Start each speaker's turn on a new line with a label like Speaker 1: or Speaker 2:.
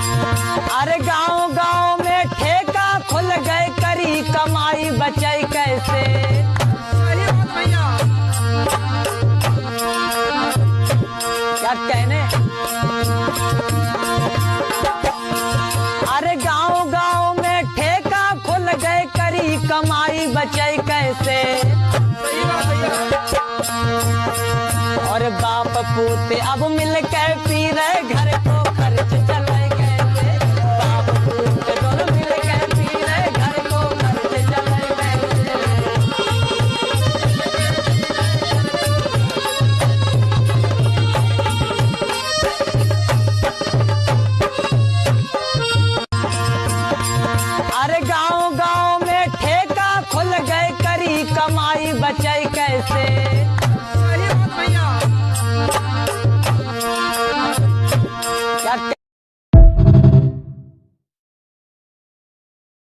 Speaker 1: अरे गांव गांव में ठेका खुल गए, करी कमाई बचाई कैसे। क्या कहने, अरे गांव गांव में ठेका खुल गए, करी कमाई बचाई कैसे। और बाप पूते अब मिल